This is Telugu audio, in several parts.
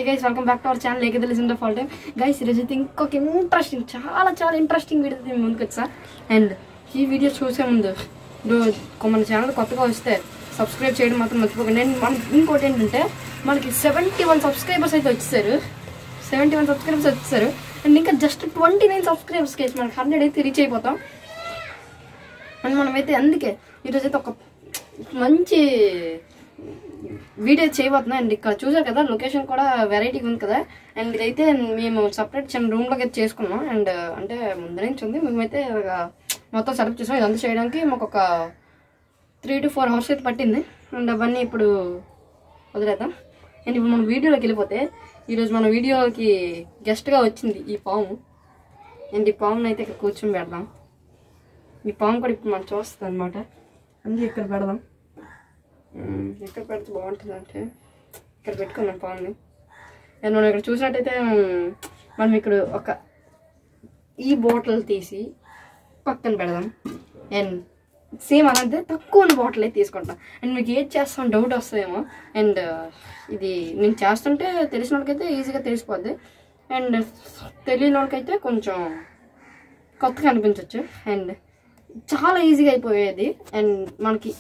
Hey guys, welcome back to our channel. Like the listen to all time. Guys, ఈరోజు అయితే ఇంకొక ఇంట్రెస్టింగ్ చాలా ఇంట్రెస్టింగ్ వీడియో అయితే ముందుకు వచ్చా. అండ్ ఈ వీడియో చూసే ముందు మన ఛానల్ కొత్తగా వస్తే సబ్స్క్రైబ్ చేయడం మాత్రం మర్చిపోకండి. అండ్ మన ఇంకోటి ఏంటంటే మనకి 71 సబ్స్క్రైబర్స్ అయితే వచ్చేసారు. 71 సబ్స్క్రైబర్స్ వచ్చేసారు. అండ్ ఇంకా జస్ట్ 29 సబ్స్క్రైబర్స్కి వచ్చి మనకి 100 అయితే రీచ్ అయిపోతాం. అండ్ మనమైతే అందుకే ఈరోజు అయితే ఒక మంచి వీడియో చేయబోతున్నాం. అండ్ ఇక్కడ చూసారు కదా, లొకేషన్ కూడా వెరైటీగా ఉంది కదా. అండ్ ఇదైతే మేము సపరేట్ చిన్న రూమ్లోకి అయితే చేసుకున్నాం. అండ్ అంటే ముందు నుంచి ఉంది, మేమైతే మొత్తం సెటప్ చేసాం. ఇదంతా చేయడానికి మాకు ఒక 3 to 4 hours అయితే పట్టింది. అండ్ అవన్నీ ఇప్పుడు వదిలేద్దాం. అండ్ ఇప్పుడు మనం వీడియోలోకి వెళ్ళిపోతే, ఈరోజు మన వీడియోకి గెస్ట్గా వచ్చింది ఈ పాము. అండ్ ఈ పాముని అయితే ఇక్కడ కూర్చొని పెడదాం. ఈ పాము కూడా ఇప్పుడు మనం చూస్తుంది అనమాట. అందుకే ఇక్కడ పెడదాం. ఎక్కడ పెడితే బాగుంటుంది అంటే ఇక్కడ పెట్టుకున్నాం పాముని. అండ్ మనం ఇక్కడ చూసినట్టయితే మనం ఇక్కడ ఒక ఈ బాటిల్ తీసి పక్కన పెడదాం. అండ్ సేమ్ అలాంటి తక్కువ బాటిల్ అయితే తీసుకుంటాం. అండ్ మీకు ఏది చేస్తాం డౌట్ వస్తుందేమో. అండ్ ఇది నేను చేస్తుంటే తెలిసిన వాళ్ళకైతే ఈజీగా తెలిసిపోద్ది. అండ్ తెలియని వాళ్ళకైతే కొంచెం కొత్తగా అనిపించవచ్చు. అండ్ చాలా ఈజీగా అయిపోయేది. అండ్ మనకి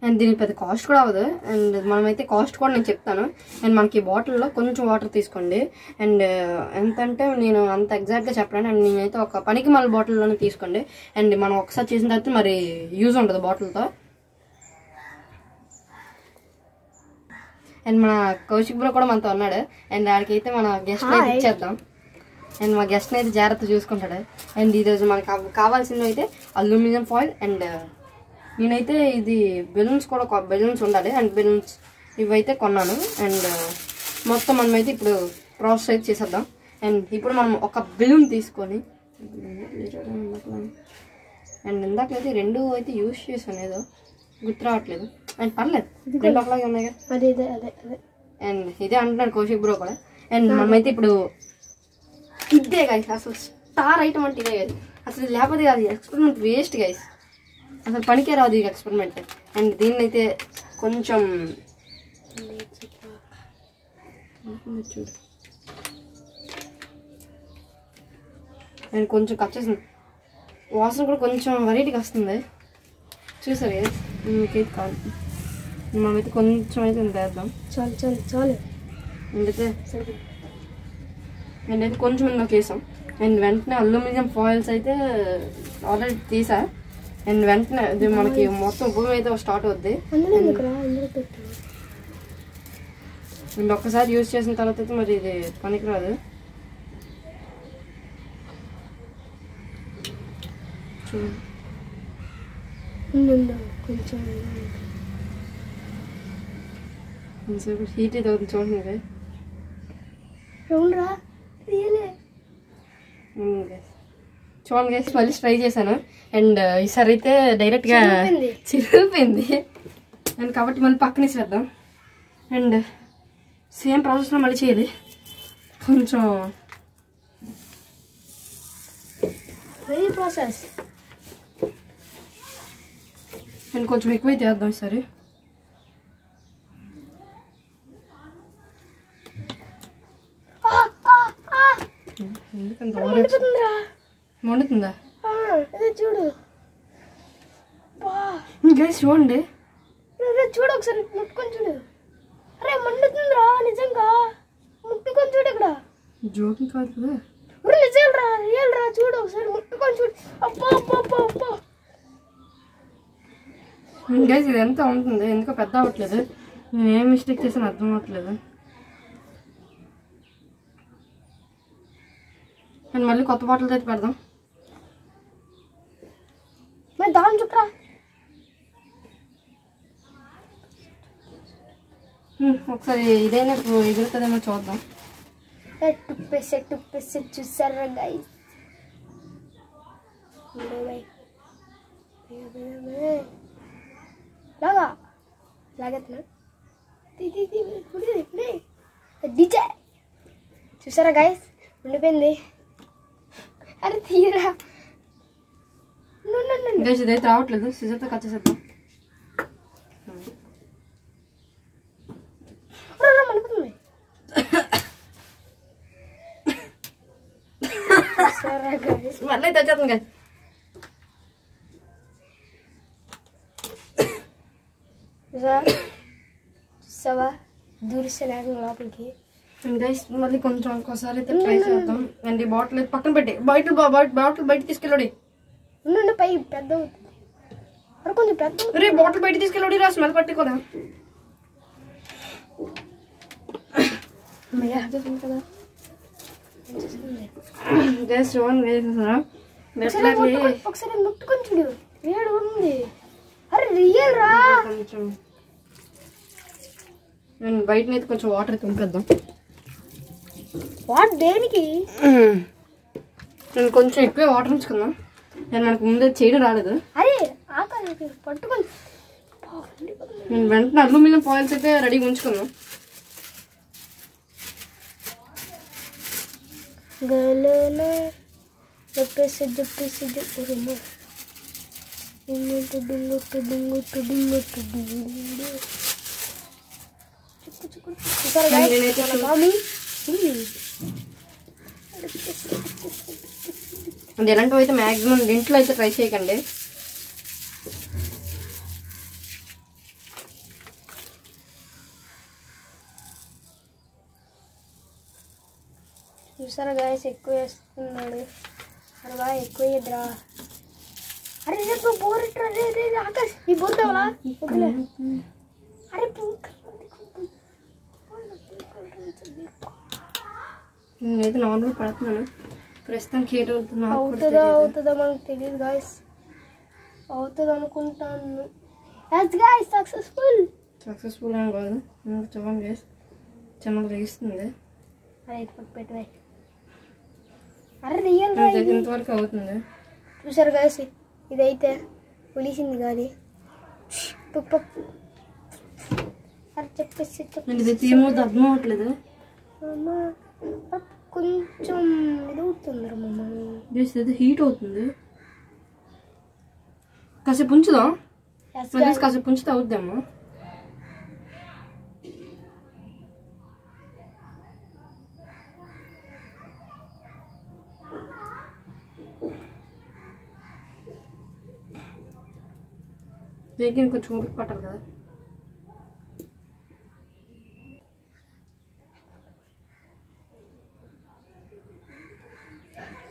అండ్ దీనికి పెద్ద కాస్ట్ కూడా అవ్వదు. అండ్ మనమైతే కాస్ట్ కూడా నేను చెప్తాను. అండ్ మనకి బాటిల్లో కొంచెం వాటర్ తీసుకోండి. అండ్ ఎంత అంటే నేను అంత ఎగ్జాక్ట్గా చెప్పలేను. అండ్ నేనైతే ఒక పనికి మళ్ళీ బాటిల్లోనే తీసుకోండి. అండ్ మనం ఒకసారి చేసిన తర్వాత మరి యూజ్ ఉంటుంది బాటిల్తో. అండ్ మన కౌశిక్ బ్రో కూడా మనతో ఉన్నాడు. అండ్ ఆడికైతే మన గెస్ట్ అయితే ఇచ్చేద్దాం. అండ్ మా గెస్ట్ని అయితే జాగ్రత్త చూసుకుంటాడు. అండ్ ఈరోజు మనకు కావాల్సింది అయితే అల్యూమినియం ఫాయిల్. అండ్ నేనైతే ఇది బెలూన్స్ కూడా బెలూన్స్ ఉండాలి. అండ్ బెలూన్స్ ఇవైతే కొన్నాను. అండ్ మొత్తం మనమైతే ఇప్పుడు ప్రాసెస్ అయితే చేసేద్దాం. అండ్ ఇప్పుడు మనం ఒక బెలూన్ తీసుకొని, అండ్ ఇందాకైతే 2 అయితే యూజ్ చేశాను, ఏదో గుర్తు రావట్లేదు. అండ్ పర్లేదు, 2 ఒకలాగే ఉన్నాయి కదా. అండ్ ఇదే అంటున్నాడు కౌశిక్ బ్రో కూడా. అండ్ మనమైతే ఇప్పుడు ఇదే గైస్, అసలు స్టార్ ఐటమ్ అంటే ఇదే కాదు. అసలు లేకపోతే కాదు, ఎక్స్పెరిమెంట్ వేస్ట్ గైస్, అసలు పనికే రాదు ఈ ఎక్స్పెరిమెంట్. అండ్ దీన్ని అయితే కొంచెం చూడు, అండ్ కొంచెం కట్ చేసింది, వాసన కూడా కొంచెం వెరైటీగా వస్తుంది. చూసారు కదా, మీకైతే కాదు, మనమైతే కొంచెం అయితే వేద్దాం. చాలు అండ్ అయితే కొంచెం ఇందులోకి వేసాం. అండ్ వెంటనే అల్యూమినియం ఫాయిల్స్ అయితే ఆల్రెడీ తీసా. అండ్ వెంటనే ఇది మనకి మొత్తం భూమి అయితే స్టార్ట్ అవుద్ది. అండ్ ఒక్కసారి యూజ్ చేసిన తర్వాత అయితే మరి ఇది పనికిరాదు. కొంచెం హీట్ అయితే అవుతుంది చూడండి. చూడండి గైస్, మళ్ళీ ట్రై చేశాను. అండ్ ఈసారి అయితే డైరెక్ట్గా చిరిగిపోయింది. అండ్ కాబట్టి మళ్ళీ పక్కనేసి వేద్దాం. అండ్ సేమ్ ప్రాసెస్లో మళ్ళీ చేయాలి. కొంచెం ప్రాసెస్ అండ్ కొంచెం ఎక్కువైతే వేద్దాం ఈసారి. మండుతుందా చూడు గైస్, చూడండి చూడు, ఒకసారి ముట్టుకొని చూడు. అరే మండుతుందిరా, నిజంగా ముట్టుకొని చూడు. ఇక్కడ జోకింగ్ కాదు కదా, నిజంరా రియల్ రా, చూడు ఒకసారి ముట్టుకొని చూడు. అబ్బా అబ్బా అబ్బా గైస్, ఇది ఎంత ఉంటుంది, ఎందుకో పెద్ద అవ్వట్లేదు. నేను ఏం మిస్టేక్ చేసాను అర్థం అవ్వట్లేదు. అండ్ మళ్ళీ కొత్త బాటిల్ అయితే పెడదాం. దాని చుట్టరా ఒకసారి ఇదైనా ఎగురుతుందేమో చూద్దాం. చూసారా గైస్, చూసారా గైస్, ఉండిపోయింది. అరే తీరా గైస్, ఇదైతే రావట్లేదు. సిజర్తో కట్ చేసేద్దాం. మళ్ళీ తెచ్చేస్తాను కదా. చూసావా దూరిస్తే లోపలికి. గైస్ మళ్ళీ కొంచెం ఒకసారి అయితే ట్రై చేద్దాం. అండ్ ఈ బాటిల్ పక్కన పెట్టి బాటిల్ బయట తీసుకెళ్ళాడు. పై పెద్ద కొంచెం పెద్ద రే బాటిల్ బయట తీసుకెళ్ళాడు రా, స్మెల్ పట్టి కదా. కదా గైస్ ఒకసారి ముట్టుకొని చూడు, వేడి ఉంది. అరే రియల్ రా. కొంచెం నేను బయటనైతే కొంచెం వాటర్ తుంపేద్దాం. వాట్ దేనికి? నేను కొంచెం ఎక్కువ వాటర్ ఉంచుకుందాం. నేను మనకు ముందే చేయడం రాలేదు. అరే ఆకాశ పట్టుకొని నేను వెంటనే అల్యూమినియం ఫాయిల్స్ అయితే రెడీగా ఉంచుకున్నాం. అది ఎలాంటివి అయితే మ్యాక్సిమం ఇంట్లో అయితే ట్రై చేయకండి. చూసారా గాయస్ ఎక్కువ వేస్తున్నాడు. అరే బాగా ఎక్కువ వేయద్రా. అరే రేపు బోర్ ఆకాశ్ ఈ బోర్తావా? అరే నేనైతే నార్మల్ పడుతున్నాను ప్రస్తుతానికి. అవుతుందా మనకు తెలియదు గాయస్. అవుతుంది అనుకుంటాను. సక్సెస్ఫుల్ అని కాదు, చూడండి గైస్ చిన్నది వేస్తుంది. పెట్టే అరే రియల్ ఇంతవరకు అవుతుంది. చూసారు గాయస్ ఇదైతే పులిసింది కానీ అరే చెప్పేసి ఏమవుతుంది అర్థం అవ్వట్లేదు. కొంచెం ఇది అవుతుంది మమ్మల్ని, హీట్ అవుతుంది. కాసేపు ఉంచుదాం, కాసేపు ఉంచితే అవుద్దామా? దగ్గర కొంచెం ఊరికి పట్టాలి కదా.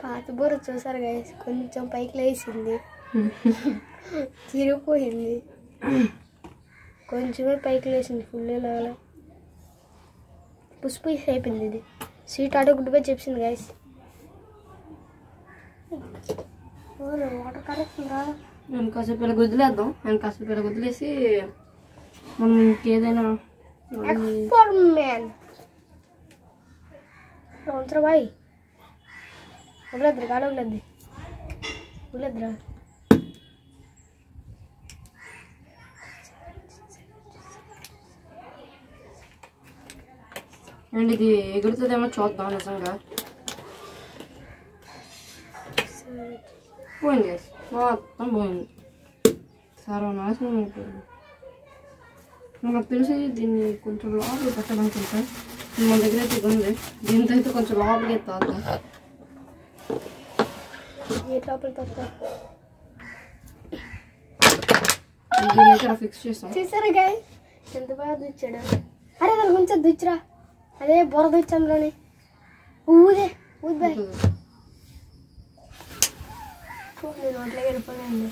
పాత బూర చూసారు గైస్, కొంచెం పైకి లేచింది, తిరిగిపోయింది, కొంచెమే పైకి లేచింది, ఫుల్ లేవలే పుష్పు అయిపోయింది. ఇది సీట్ అడుగుంటే చెప్పింది గైస్. వాటర్ కరెక్ట్ రా. నేను కాసేపు ఇలా వదిలేద్దాం. నేను కాసేపు ఇలా వదిలేసి మనం ఇంకేదైనా బాయ్ వదిలేద్దురా, గాలి వదిలేద్దురా. అండ్ ఇది ఎగురుతుందేమో చూద్దాం. నిజంగా పోయింది మొత్తం పోయింది, సర్వనాశనం అయిపోయింది. నాకు తెలిసి దీన్ని కొంచెం లోపలికి పెట్టాలనుకుంటా. మన దగ్గర అయితే ఇది ఉంది, దీంతో అయితే కొంచెం లోపలికి ఎత్తాద్దాం. దీన్ని అయితే ఫిక్స్ చేస్తాం. చూసారా గాయ ఎంత బాగా దుచ్చాడు. అరే దాని కొంచెం దుచ్చురా, అదే బొర దుచ్చు అందులోని ఊదే ఊద్దా. నేను అట్లా వెళ్ళిపోయాను.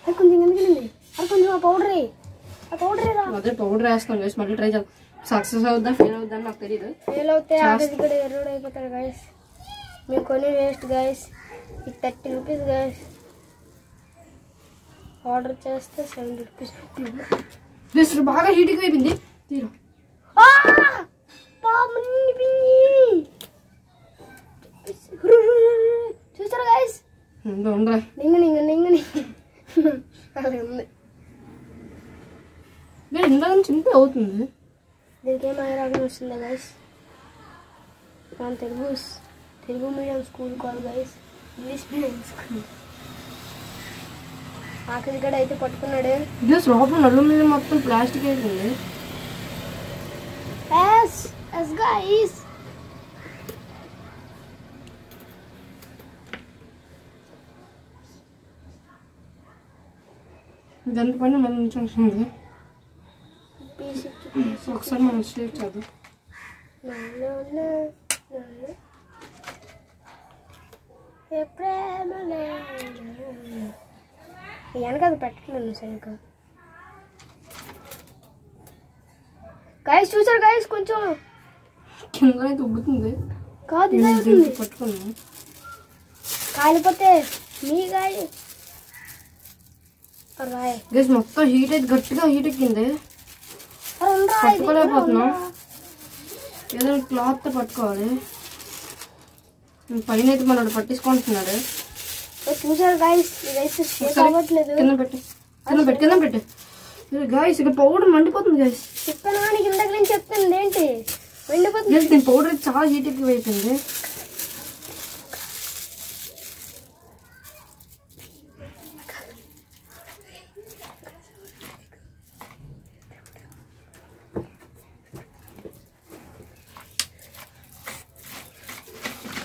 అది కొంచెం ఎందుకండి, అది కొంచెం ఆ పౌడర్ అదే పౌడర్ వేస్తాం గైస్. మళ్ళీ ట్రై చేద్దాం. సక్సెస్ అవుద్దా ఫెయిల్ అవుద్దా నాకు తెలియదు. ఫెయిల్ అవుతే ఆగేది కూడా ఎర్రోడ్ అయిపోతాడు గైస్. మీకు కొని వేస్ట్ గైస్. ఇది 30 రూపీస్ గైస్. ఆర్డర్ చేస్తే 70 రూపీస్. బాగా హీట్గా అయిపోయింది. తీరు చూసారా గైస్, ఇందులో చింపి అవుతుంది. దీనికి ఏం ఆగరాగం వస్తుందా గైస్? మన తెలుగు మీడియం స్కూల్ కాదు గైస్, ఇంగ్లీష్ మీడియం స్కూల్. ఆఖరి గడ అయితే పట్టుకున్నాడు. లోపల నల్లు మీద మొత్తం ప్లాస్టిక్ అయిపోయింది. దానిపైన మనం చూస్తుంది ఒకసారి మనం షేక్ చేద్దాం. వెనకది పెట్టలేదు సరిగ్గా. గైస్ చూసారు గైస్, కొంచెం కింద అయితే ఉబ్బుతుంది. కాదు ఇలా అవుతుంది. పట్టుకున్నాం కాలిపోతే మీ గాయ గైస్ మొత్తం హీట్ అయితే గట్టిగా హీట్ ఎక్కింది. పట్టుకోలేకపోతున్నాం. ఏదైనా క్లాత్ తో పట్టుకోవాలి. పైన అయితే మనోడు పట్టించుకుంటున్నాడు. చూసారు గైస్, ఇదైతే షేక్ అవ్వట్లేదు. కింద పెట్టి కింద పెట్టి గైస్ ఇక్కడ పౌడర్ మండిపోతుంది గైస్. చెప్పాను కానీ కిందకి నేను చెప్తాను ఏంటి మండిపోతుంది. దీని పౌడర్ అయితే చాలా హీట్ ఎక్కువ అయిపోయింది.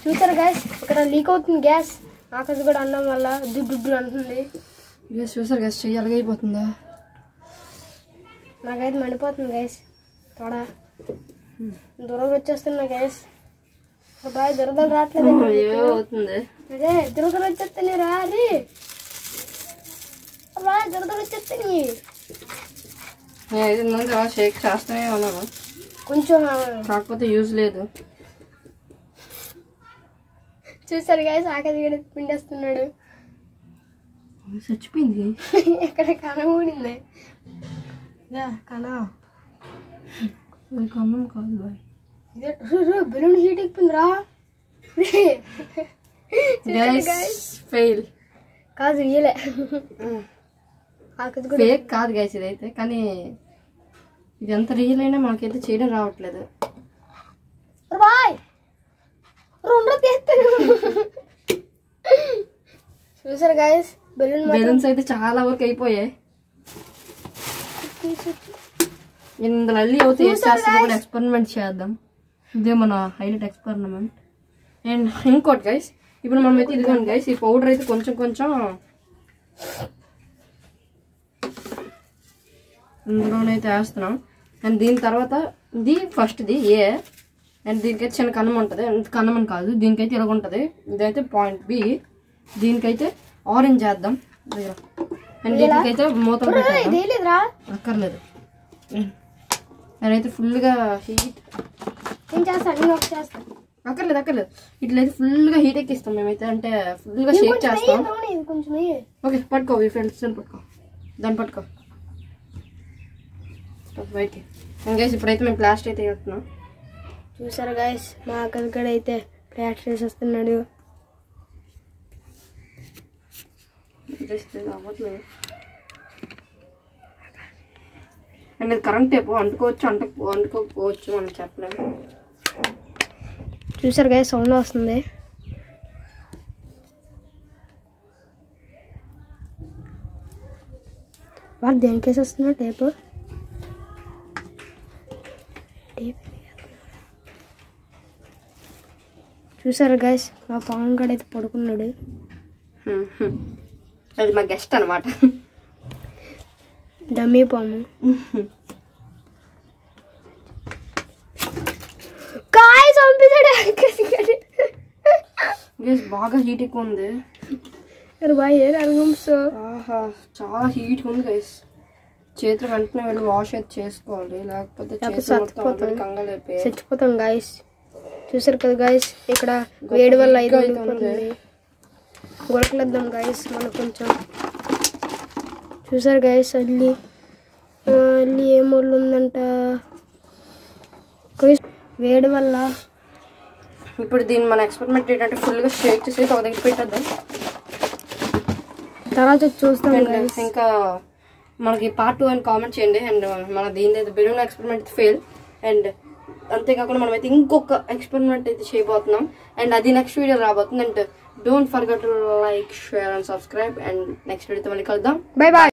చూసారు గ్యాస్, ఇక్కడ లీక్ అవుతుంది గ్యాస్. ఆకలి కూడా అన్నం వల్ల దుడ్డు అంటుంది. గ్యాస్ చూసారు గ్యాస్, చెయ్యి అలగైపోతుందా? నాకైతే మండిపోతుంది గ్యాస్. తోడా దురద వచ్చేస్తున్నా గ్యాస్. బాగా దురదలు రావట్లేదు. అదే దురదలు వచ్చేస్తాయి రా. అది బాగా దురదలు వచ్చేస్తాయి. షేక్ చేస్తూనే ఉన్నాను కొంచెం, కాకపోతే యూజ్ లేదు. చూసారు గాయస్, ఆకలి కూడా పిండేస్తున్నాడు. చచ్చిపోయింది. ఎక్కడ కన ఊడింది. కన కన్నం కాదు బాయ్. బెలూన్ హీట్ ఎక్కిందిరా. ఫెయిల్ కాదు రియలే. ఫేక్ కాదు గైస్ ఇదైతే. కానీ ఇది ఎంత రియల్ అయినా మనకైతే చేయడం రావట్లేదు. బాయ్ చూసారు గైస్, బెలూన్స్ అయితే చాలా వరకు అయిపోయాయి. ఇందులో అల్లి అవుతాయి. కూడా ఎక్స్పెరిమెంట్ చేద్దాం. ఇదే మన హైలైట్ ఎక్స్పెరిమెంట్. అండ్ ఇంకోటి గైస్, ఇప్పుడు మనం అయితే ఇదిగోండి గైస్, ఈ పౌడర్ అయితే కొంచెం కొంచెం ఇందులోనైతే వేస్తున్నాం. అండ్ దీని తర్వాత ఇది ఫస్ట్ది ఏ. అండ్ దీనికైతే చిన్న కన్నం ఉంటుంది. కన్నం అని కాదు, దీనికైతే ఇలాగ ఉంటుంది. ఇదైతే పాయింట్ బి. దీనికైతే ఆరెంజ్ చేద్దాం. అండ్ దీనికైతే మూత అక్కర్లేదు. నేనైతే ఫుల్గా హీట్ అక్కర్లేదు. ఇట్లయితే ఫుల్గా హీట్ ఎక్కిస్తాం మేమైతే. అంటే ఫుల్గా షేక్ చేస్తాం. ఓకే పట్టుకో ఈ ఫ్రెండ్స్, పట్టుకో దాన్ని పట్టుకో బయటికి. గైస్ ఇప్పుడైతే మేము ప్లాస్టర్ అయితే వేస్తున్నాం. చూసారు గైస్, మా అక్కడిక్కడ అయితే ప్లాస్టర్ వేసేస్తున్నాడు. అవ్వట్లేదు. అండ్ ఇది కరెంట్ టేపు అంటుకోవచ్చు అంటుకోకపోవచ్చు మనం చెప్పలేము. చూసారు గైస్, సౌండ్ వస్తుంది. వాళ్ళు దేనికి వేసేస్తున్నారు టేపు? చూసారు గైస్, మా పాము గడ అయితే పడుకున్నాడు. అది మా గెస్ట్ అనమాట, డమ్మీ పాము. బాగా హీట్ ఎక్కువ ఉంది. చాలా హీట్ ఉంది గైస్. చేతులు వెంటనే వెళ్ళి వాష్ అయితే చేసుకోవాలి, లేకపోతే చచ్చిపోతాం గైస్. చూసారు కదా గైస్, ఇక్కడ వేడి వల్ల అయితే గొడకలేద్దాం గైస్ మనం కొంచెం. చూసారు గైస్, అల్లి ఏం ఒళ్ళు ఉందంట వేడి వల్ల. ఇప్పుడు దీన్ని మన ఎక్స్పెరిమెంట్ ఏంటంటే ఫుల్గా షేక్ చేసి ఒక దగ్గర పెట్టేద్దాం. తర్వాత చూస్తాం. ఇంకా మనకి పార్ట్ 2 అని కామెంట్ చేయండి. అండ్ మన దీని అయితే బెలూన్ ఎక్స్పెరిమెంట్ ఫెయిల్. అండ్ అంతేకాకుండా మనమైతే ఇంకొక ఎక్స్పెరిమెంట్ అయితే చేయబోతున్నాం. అండ్ అది నెక్స్ట్ వీడియో రాబోతుంది. And don't forget to like, share and subscribe. And next వీడియోతో మళ్ళీ కలుద్దాం. Bye bye.